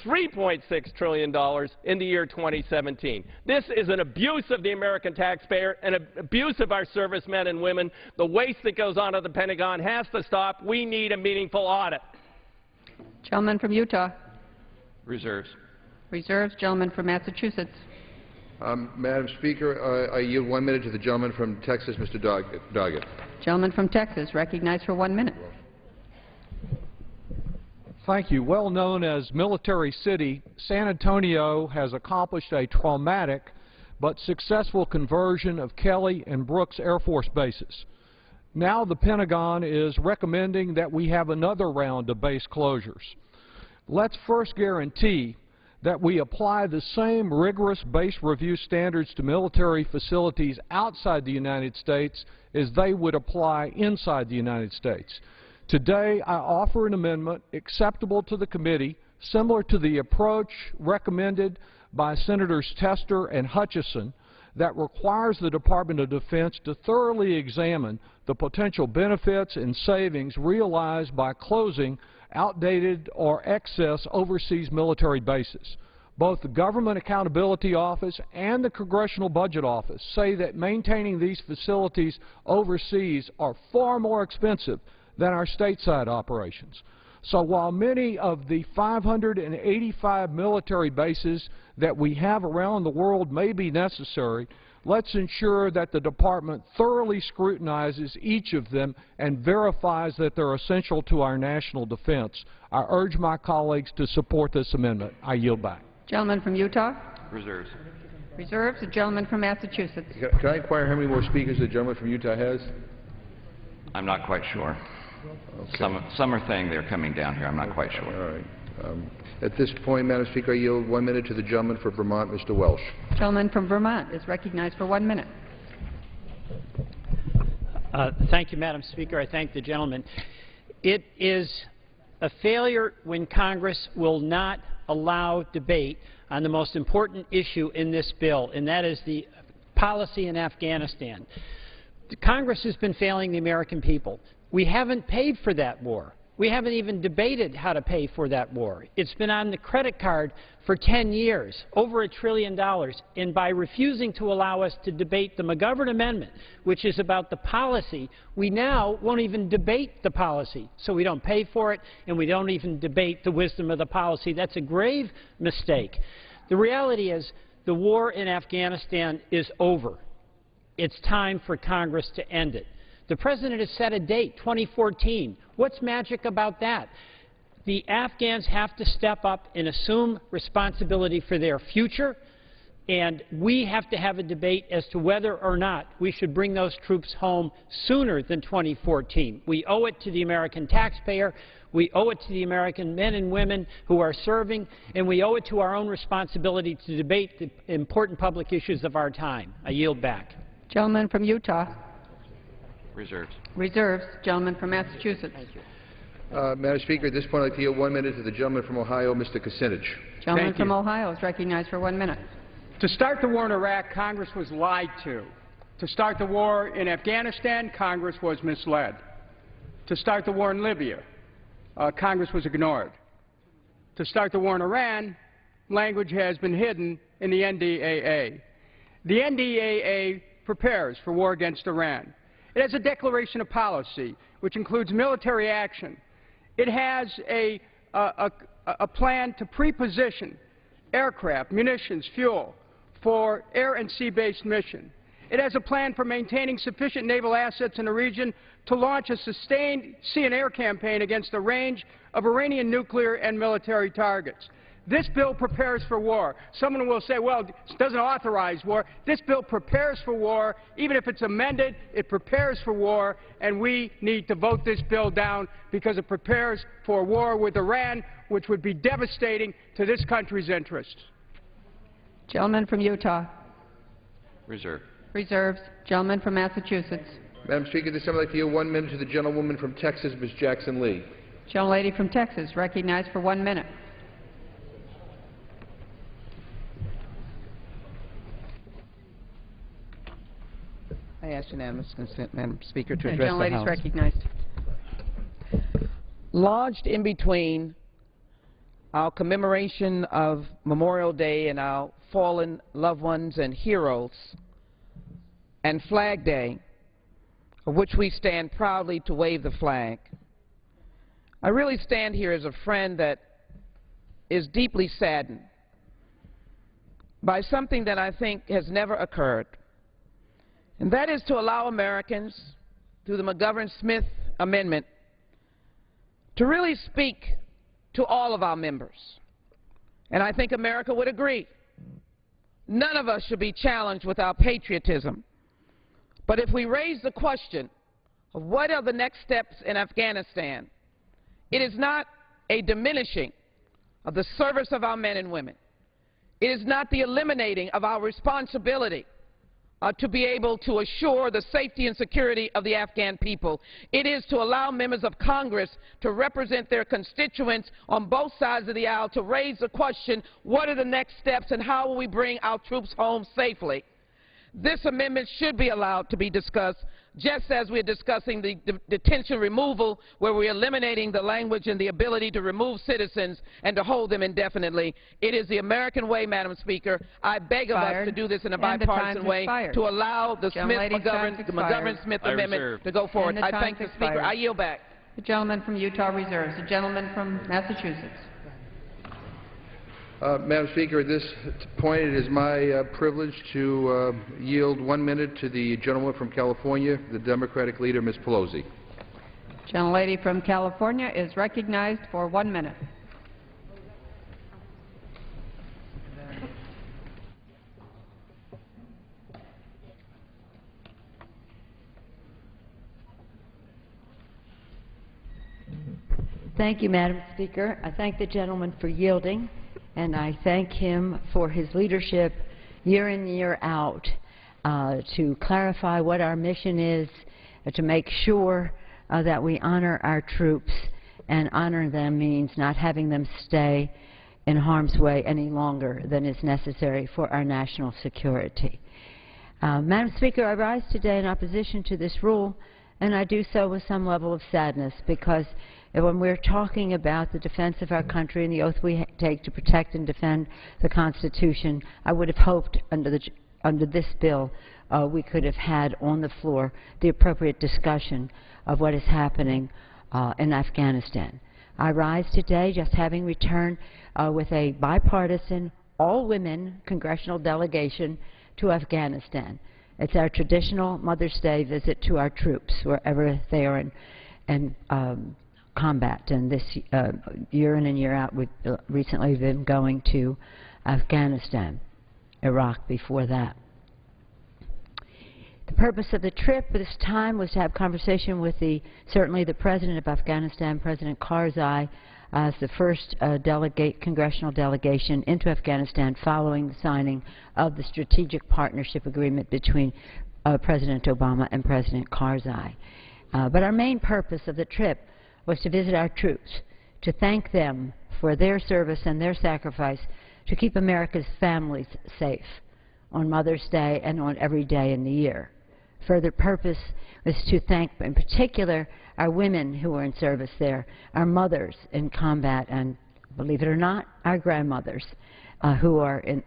$3.6 trillion in the year 2017. This is an abuse of the American taxpayer, an abuse of our servicemen and women. The waste that goes on at the Pentagon has to stop. We need a meaningful audit. Gentleman from Utah. Reserves. Reserves. Gentleman from Massachusetts. Madam Speaker, I yield 1 minute to the gentleman from Texas, Mr. Doggett. Gentleman from Texas, recognized for 1 minute. Thank you. Well known as Military City, San Antonio has accomplished a traumatic but successful conversion of Kelly and Brooks Air Force bases. Now the Pentagon is recommending that we have another round of base closures. Let's first guarantee that we apply the same rigorous base review standards to military facilities outside the United States as they would apply inside the United States. Today, I offer an amendment acceptable to the committee, similar to the approach recommended by Senators Tester and Hutchison, that requires the Department of Defense to thoroughly examine the potential benefits and savings realized by closing outdated or excess overseas military bases. Both the Government Accountability Office and the Congressional Budget Office say that maintaining these facilities overseas are far more expensive than our stateside operations. So while many of the 585 military bases that we have around the world may be necessary, let's ensure that the Department thoroughly scrutinizes each of them and verifies that they're essential to our national defense. I urge my colleagues to support this amendment. I yield back. Gentleman from Utah. Reserves. Reserves. The gentleman from Massachusetts. Can I inquire how many more speakers the gentleman from Utah has? I'm not quite sure. Okay. Some are saying they're coming down here. I'm not quite sure. All right. At this point, Madam Speaker, I yield 1 minute to the gentleman from Vermont, Mr. Welsh. Gentleman from Vermont is recognized for 1 minute. Thank you, Madam Speaker. I thank the gentleman. It is a failure when Congress will not allow debate on the most important issue in this bill, and that is the policy in Afghanistan. Congress has been failing the American people. We haven't paid for that war. We haven't even debated how to pay for that war. It's been on the credit card for 10 years, over $1 trillion, and by refusing to allow us to debate the McGovern Amendment, which is about the policy, we now won't even debate the policy. So we don't pay for it, and we don't even debate the wisdom of the policy. That's a grave mistake. The reality is the war in Afghanistan is over. It's time for Congress to end it. The President has set a date, 2014. What's magic about that? The Afghans have to step up and assume responsibility for their future. And we have to have a debate as to whether or not we should bring those troops home sooner than 2014. We owe it to the American taxpayer, we owe it to the American men and women who are serving, and we owe it to our own responsibility to debate the important public issues of our time. I yield back. Gentleman from Utah. Reserves. Reserves. Gentleman from Massachusetts. Thank you. Madam Speaker, at this point I'd like to yield 1 minute to the gentleman from Ohio, Mr. Kucinich. Gentleman from Ohio is recognized for 1 minute. To start the war in Iraq, Congress was lied to. To start the war in Afghanistan, Congress was misled. To start the war in Libya, Congress was ignored. To start the war in Iran, language has been hidden in the NDAA. The NDAA prepares for war against Iran. It has a declaration of policy, which includes military action. It has a plan to pre-position aircraft, munitions, fuel for air and sea-based mission. It has a plan for maintaining sufficient naval assets in the region to launch a sustained sea and air campaign against a range of Iranian nuclear and military targets. This bill prepares for war. Someone will say, well, it doesn't authorize war. This bill prepares for war. Even if it's amended, it prepares for war, and we need to vote this bill down because it prepares for war with Iran, which would be devastating to this country's interests. Gentleman from Utah. Reserve. Reserves. Gentleman from Massachusetts. Madam Speaker, this time I'd like to yield 1 minute to the gentlewoman from Texas, Ms. Jackson Lee. Gentlelady from Texas, recognized for 1 minute. I ask unanimous consent, Madam Speaker, to address the Gentlelady's House. recognized. Lodged in between our commemoration of Memorial Day and our fallen loved ones and heroes and Flag Day, of which we stand proudly to wave the flag, I really stand here as a friend that is deeply saddened by something that I think has never occurred, and that is to allow Americans, through the McGovern-Smith Amendment, to really speak to all of our members. And I think America would agree. None of us should be challenged with our patriotism. But if we raise the question of what are the next steps in Afghanistan, it is not a diminishing of the service of our men and women. It is not the eliminating of our responsibility to be able to assure the safety and security of the Afghan people. It is to allow members of Congress to represent their constituents on both sides of the aisle to raise the question, what are the next steps and how will we bring our troops home safely? This amendment should be allowed to be discussed, just as we're discussing the detention removal, where we're eliminating the language and the ability to remove citizens and to hold them indefinitely. It is the American way, Madam Speaker. I beg of us to do this in a bipartisan way to allow the McGovern-Smith Amendment to go forward. I thank the Speaker. I yield back. The gentleman from Utah reserves. The gentleman from Massachusetts. Madam Speaker, at this point it is my privilege to yield 1 minute to the gentleman from California, the Democratic leader, Ms. Pelosi. Gentlelady from California is recognized for 1 minute. Thank you, Madam Speaker. I thank the gentleman for yielding, and I thank him for his leadership year in, year out to clarify what our mission is, to make sure that we honor our troops, and honor them means not having them stay in harm's way any longer than is necessary for our national security. Madam Speaker, I rise today in opposition to this rule, and I do so with some level of sadness, because when we're talking about the defense of our country and the oath we take to protect and defend the Constitution, I would have hoped under this bill we could have had on the floor the appropriate discussion of what is happening in Afghanistan. I rise today just having returned with a bipartisan, all-women congressional delegation to Afghanistan. It's our traditional Mother's Day visit to our troops wherever they are in combat, and this year in and year out we've recently been going to Afghanistan. Iraq before that. The purpose of the trip this time was to have conversation with certainly the President of Afghanistan, President Karzai, as the first congressional delegation into Afghanistan following the signing of the Strategic Partnership Agreement between President Obama and President Karzai. But our main purpose of the trip was to visit our troops, to thank them for their service and their sacrifice to keep America's families safe on Mother's Day and on every day in the year. Further purpose was to thank, in particular, our women who were in service there, our mothers in combat, and, believe it or not, our grandmothers who are in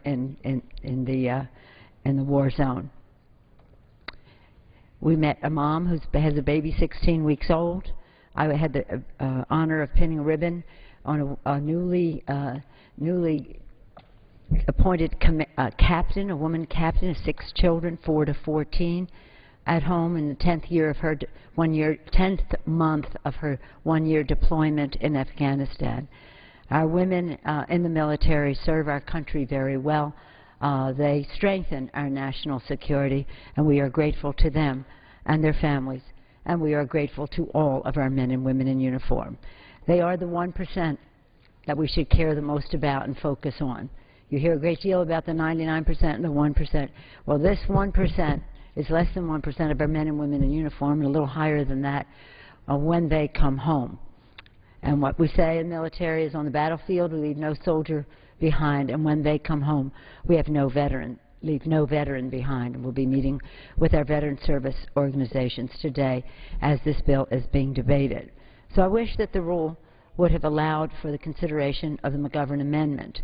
the war zone. We met a mom who has a baby 16 weeks old. I had the honor of pinning a ribbon on a newly appointed captain, a woman captain of 6 children, 4 to 14, at home in the 10th month of her 1-year deployment in Afghanistan. Our women in the military serve our country very well. They strengthen our national security, and we are grateful to them and their families, and we are grateful to all of our men and women in uniform. They are the 1% that we should care the most about and focus on. You hear a great deal about the 99% and the 1%. Well, this 1% is less than 1% of our men and women in uniform, and a little higher than that when they come home. And what we say in the military is, on the battlefield, we leave no soldier behind, and when they come home, we have leave no veteran behind. And we'll be meeting with our veteran service organizations today as this bill is being debated. So I wish that the rule would have allowed for the consideration of the McGovern amendment.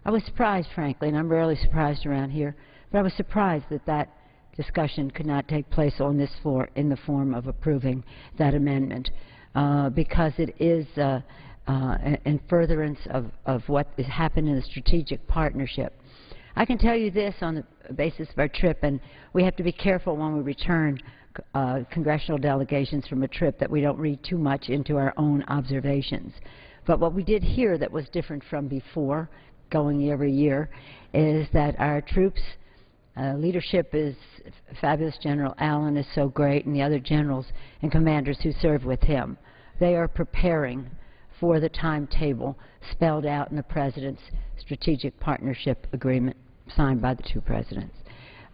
I was surprised, frankly, and I'm rarely surprised around here, but I was surprised that that discussion could not take place on this floor in the form of approving that amendment, because it is in furtherance of what has happened in the strategic partnership. I can tell you this on the basis of our trip, and we have to be careful when we return congressional delegations from a trip that we don't read too much into our own observations. But what we did here that was different from before, going every year, is that our troops leadership is fabulous. General Allen is so great, and the other generals and commanders who serve with him. They are preparing for the timetable spelled out in the President's Strategic Partnership Agreement signed by the 2 presidents.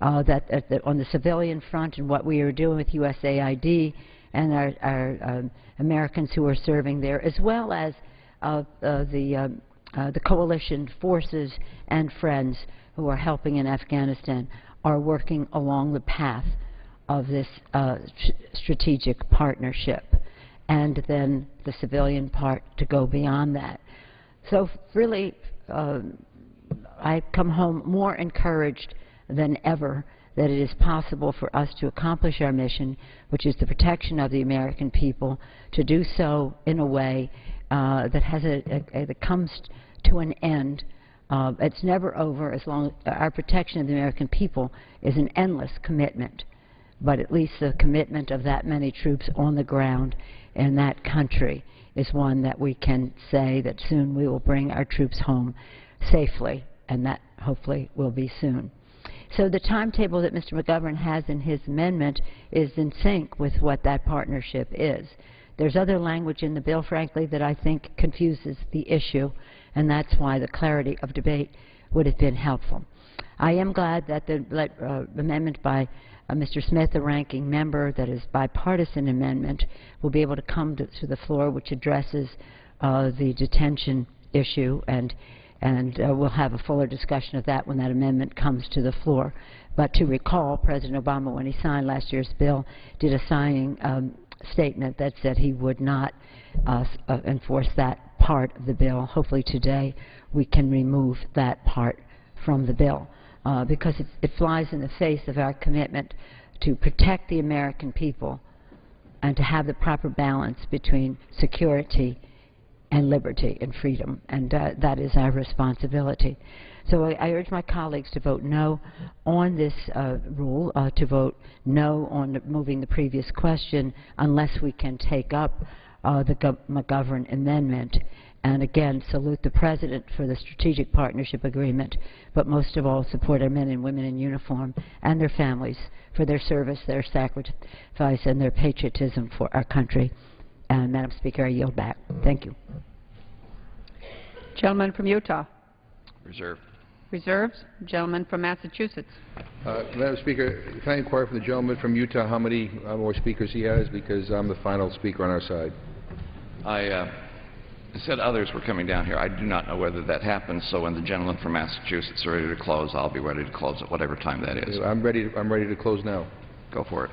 On the civilian front, and what we are doing with USAID and our Americans who are serving there, as well as the coalition forces and friends who are helping in Afghanistan, are working along the path of this strategic partnership, and then the civilian part to go beyond that. So really, I come home more encouraged than ever that it is possible for us to accomplish our mission, which is the protection of the American people, to do so in a way that comes to an end. It's never over as long as our protection of the American people is an endless commitment, but at least the commitment of that many troops on the ground in that country is one that we can say that soon we will bring our troops home safely, and that hopefully will be soon. So the timetable that Mr. McGovern has in his amendment is in sync with what that partnership is. There's other language in the bill, frankly, that I think confuses the issue, and that's why the clarity of debate would have been helpful. I am glad that the amendment by Mr. Smith, the ranking member, that is bipartisan amendment, will be able to come to the floor, which addresses the detention issue, and we'll have a fuller discussion of that when that amendment comes to the floor. But to recall, President Obama, when he signed last year's bill, did a signing statement that said he would not enforce that part of the bill. Hopefully today we can remove that part from the bill, because it flies in the face of our commitment to protect the American people and to have the proper balance between security and liberty and freedom, and that is our responsibility. So I urge my colleagues to vote no on this rule, to vote no on moving the previous question unless we can take up the McGovern amendment, and again salute the President for the Strategic Partnership Agreement, but most of all support our men and women in uniform and their families for their service, their sacrifice, and their patriotism for our country. And Madam Speaker, I yield back. Thank you. Gentleman from Utah. Reserve. Reserves. Gentleman from Massachusetts. Madam Speaker, can I inquire from the gentleman from Utah how many more speakers he has, because I'm the final speaker on our side. I said others were coming down here. I do not know whether that happens, so when the gentleman from Massachusetts is ready to close, I'll be ready to close at whatever time that is. I'm ready to close now. Go for it.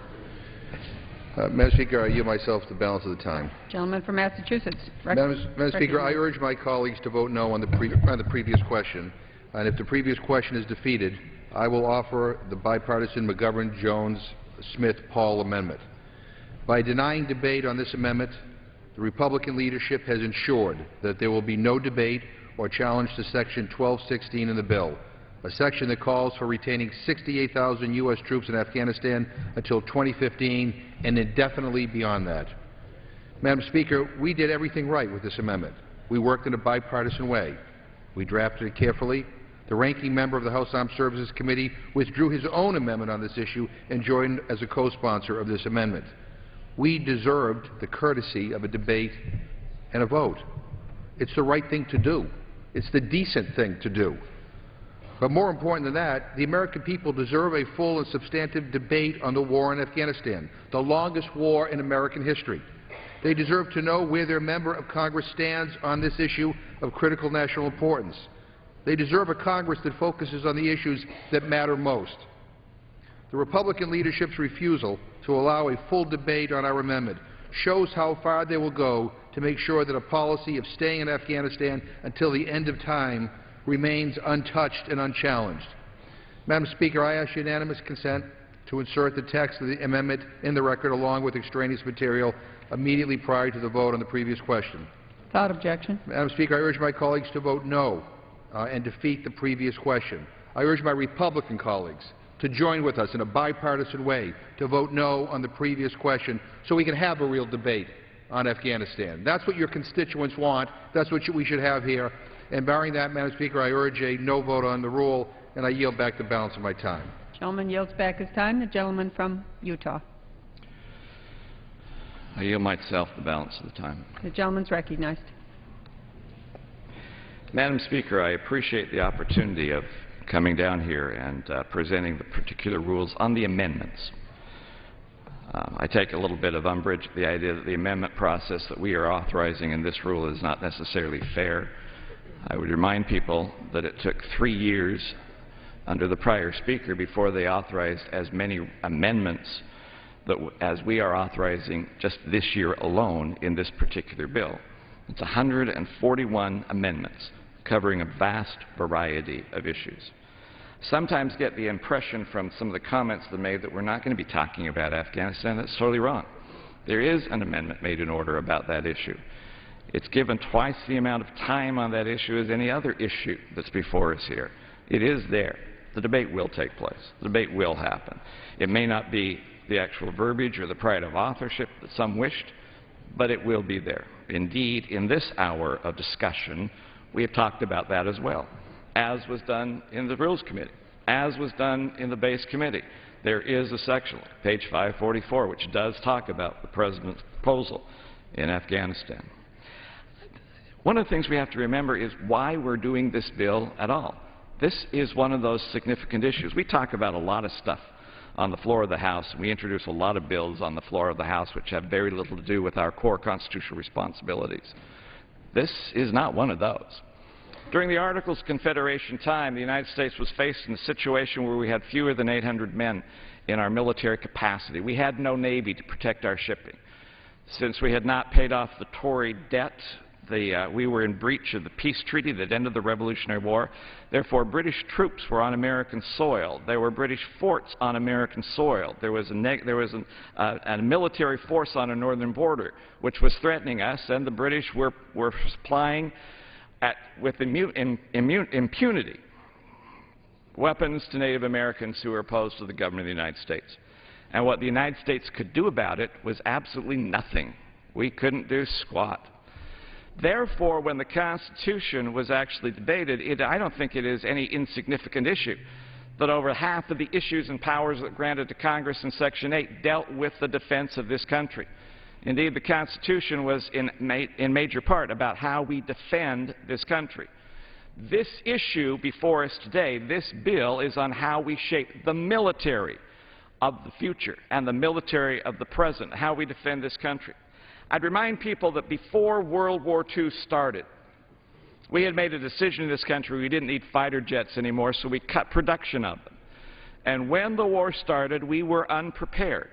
Madam Speaker, I yield myself the balance of the time. Gentleman from Massachusetts. Madam Speaker, I urge my colleagues to vote no on the previous question, and if the previous question is defeated, I will offer the bipartisan McGovern-Jones-Smith-Paul amendment. By denying debate on this amendment, the Republican leadership has ensured that there will be no debate or challenge to Section 1216 in the bill, a section that calls for retaining 68,000 U.S. troops in Afghanistan until 2015 and indefinitely beyond that. Madam Speaker, we did everything right with this amendment. We worked in a bipartisan way. We drafted it carefully. The ranking member of the House Armed Services Committee withdrew his own amendment on this issue and joined as a co-sponsor of this amendment. We deserved the courtesy of a debate and a vote. It's the right thing to do. It's the decent thing to do. But more important than that, the American people deserve a full and substantive debate on the war in Afghanistan, the longest war in American history. They deserve to know where their member of Congress stands on this issue of critical national importance. They deserve a Congress that focuses on the issues that matter most. The Republican leadership's refusal to allow a full debate on our amendment shows how far they will go to make sure that a policy of staying in Afghanistan until the end of time remains untouched and unchallenged. Madam Speaker, I ask unanimous consent to insert the text of the amendment in the record along with extraneous material immediately prior to the vote on the previous question. Without objection. Madam Speaker, I urge my colleagues to vote no and defeat the previous question. I urge my Republican colleagues to join with us in a bipartisan way to vote no on the previous question so we can have a real debate on Afghanistan. That's what your constituents want. That's what we should have here. And barring that, Madam Speaker, I urge a no vote on the rule, and I yield back the balance of my time. Gentleman yields back his time. The gentleman from Utah. I yield myself the balance of the time. The gentleman's recognized. Madam Speaker, I appreciate the opportunity of coming down here and presenting the particular rules on the amendments. I take a little bit of umbrage at the idea that the amendment process that we are authorizing in this rule is not necessarily fair. I would remind people that it took 3 years under the prior Speaker before they authorized as many amendments as we are authorizing just this year alone in this particular bill. It's 141 amendments covering a vast variety of issues. Sometimes get the impression from some of the comments that made that we're not going to be talking about Afghanistan. That's totally wrong. There is an amendment made in order about that issue. It's given twice the amount of time on that issue as any other issue that's before us here. It is there. The debate will take place. The debate will happen. It may not be the actual verbiage or the pride of authorship that some wished, but it will be there. Indeed, in this hour of discussion, we have talked about that as well, as was done in the Rules Committee, as was done in the Base Committee. There is a section, page 544, which does talk about the President's proposal in Afghanistan. One of the things we have to remember is why we're doing this bill at all. This is one of those significant issues. We talk about a lot of stuff on the floor of the House. We introduce a lot of bills on the floor of the House which have very little to do with our core constitutional responsibilities. This is not one of those. During the Articles of Confederation time, the United States was faced in a situation where we had fewer than 800 men in our military capacity. We had no Navy to protect our shipping. Since we had not paid off the Tory debt, we were in breach of the peace treaty that ended the Revolutionary War. Therefore, British troops were on American soil. There were British forts on American soil. There was a military force on our northern border which was threatening us, and the British were supplying with impunity weapons to Native Americans who were opposed to the government of the United States. And what the United States could do about it was absolutely nothing. We couldn't do squat. Therefore, when the Constitution was actually debated, I don't think it is any insignificant issue that over half of the issues and powers that granted to Congress in Section 8 dealt with the defense of this country. Indeed, the Constitution was in major part about how we defend this country. This issue before us today, this bill, is on how we shape the military of the future and the military of the present, how we defend this country. I'd remind people that before World War II started, we had made a decision in this country we didn't need fighter jets anymore, so we cut production of them. And when the war started, we were unprepared.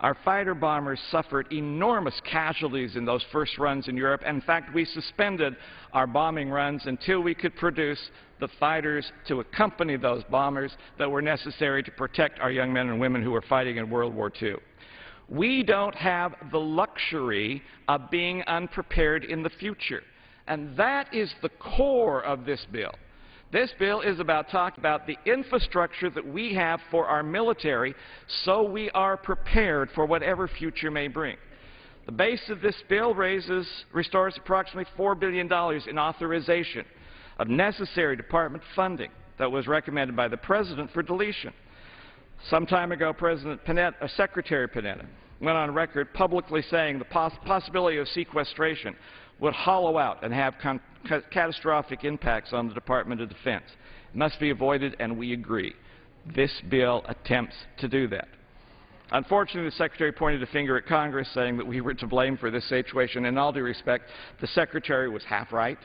Our fighter bombers suffered enormous casualties in those first runs in Europe. In fact, we suspended our bombing runs until we could produce the fighters to accompany those bombers that were necessary to protect our young men and women who were fighting in World War II. We don't have the luxury of being unprepared in the future. And that is the core of this bill. This bill is about talking about the infrastructure that we have for our military so we are prepared for whatever future may bring. The base of this bill restores approximately $4 billion in authorization of necessary department funding that was recommended by the President for deletion. Some time ago, Secretary Panetta went on record publicly saying the possibility of sequestration would hollow out and have catastrophic impacts on the Department of Defense. It must be avoided, and we agree. This bill attempts to do that. Unfortunately, the Secretary pointed a finger at Congress, saying that we were to blame for this situation. In all due respect, the Secretary was half right.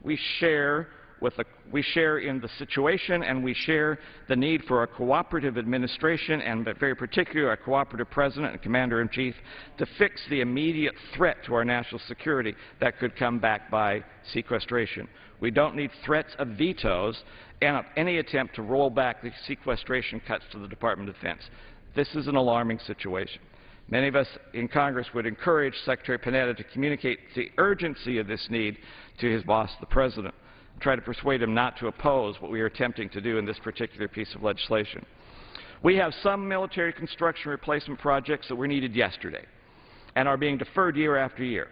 We share in the situation, and we share the need for a cooperative administration, and very particularly a cooperative President and Commander-in-Chief to fix the immediate threat to our national security that could come back by sequestration. We don't need threats of vetoes and of any attempt to roll back the sequestration cuts to the Department of Defense. This is an alarming situation. Many of us in Congress would encourage Secretary Panetta to communicate the urgency of this need to his boss, the President, and try to persuade him not to oppose what we are attempting to do in this particular piece of legislation. We have some military construction replacement projects that were needed yesterday and are being deferred year after year,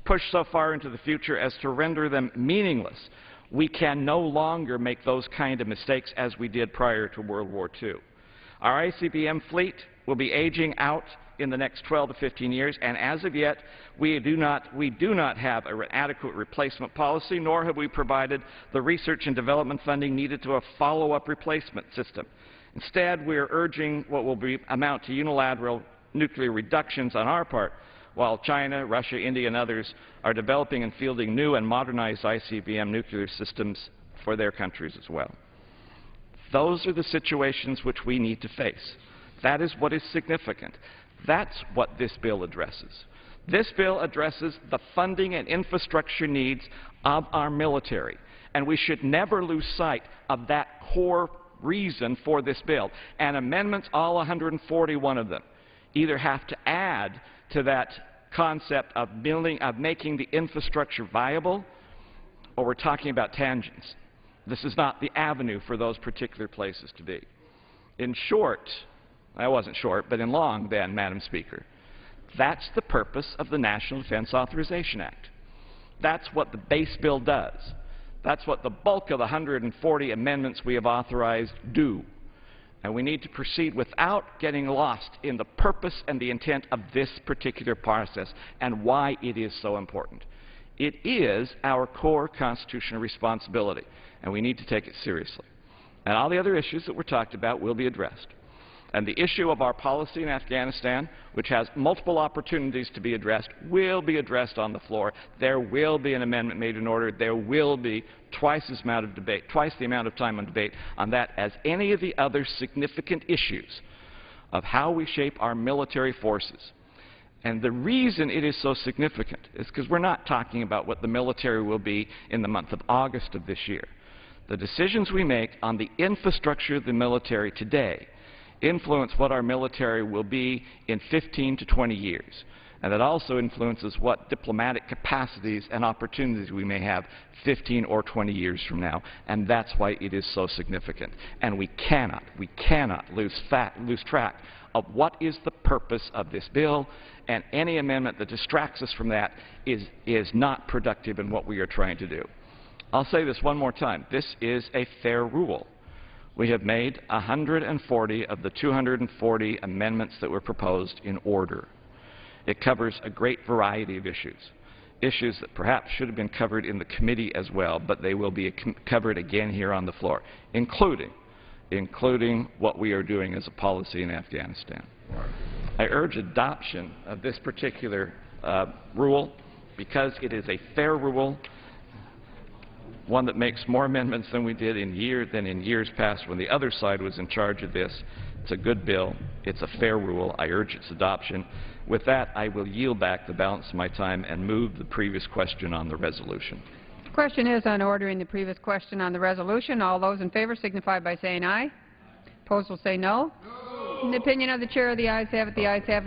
pushed so far into the future as to render them meaningless. We can no longer make those kind of mistakes as we did prior to World War II. Our ICBM fleet will be aging out in the next 12 to 15 years, and as of yet, we do not have an adequate replacement policy, nor have we provided the research and development funding needed to a follow-up replacement system. Instead, we are urging what will amount to unilateral nuclear reductions on our part, while China, Russia, India, and others are developing and fielding new and modernized ICBM nuclear systems for their countries as well. Those are the situations which we need to face. That is what is significant. That's what this bill addresses. This bill addresses the funding and infrastructure needs of our military, and we should never lose sight of that core reason for this bill. And amendments, all 141 of them, either have to add to that concept of making the infrastructure viable, or we're talking about tangents. This is not the avenue for those particular places to be. In short, I wasn't short, but in long then, Madam Speaker, that's the purpose of the National Defense Authorization Act. That's what the base bill does. That's what the bulk of the 140 amendments we have authorized do. And we need to proceed without getting lost in the purpose and the intent of this particular process and why it is so important. It is our core constitutional responsibility, and we need to take it seriously. And all the other issues that were talked about will be addressed. And the issue of our policy in Afghanistan, which has multiple opportunities to be addressed, will be addressed on the floor. There will be an amendment made in order. There will be twice the amount of time on debate on that as any of the other significant issues of how we shape our military forces. And the reason it is so significant is because we're not talking about what the military will be in the month of August of this year. The decisions we make on the infrastructure of the military today influence what our military will be in 15 to 20 years. And that also influences what diplomatic capacities and opportunities we may have 15 or 20 years from now. And that's why it is so significant. And we cannot lose track of what is the purpose of this bill, and any amendment that distracts us from that is not productive in what we are trying to do. I'll say this one more time. This is a fair rule. We have made 140 of the 240 amendments that were proposed in order. It covers a great variety of issues that perhaps should have been covered in the committee as well, but they will be covered again here on the floor, including what we are doing as a policy in Afghanistan. I urge adoption of this particular rule because it is a fair rule, one that makes more amendments than we did in years past when the other side was in charge of this. It's a good bill. It's a fair rule. I urge its adoption. With that, I will yield back the balance of my time and move the previous question on the resolution. The question is on ordering the previous question on the resolution. All those in favor signify by saying aye. Opposed will say no. In the opinion of the chair, the ayes have it. The ayes have it.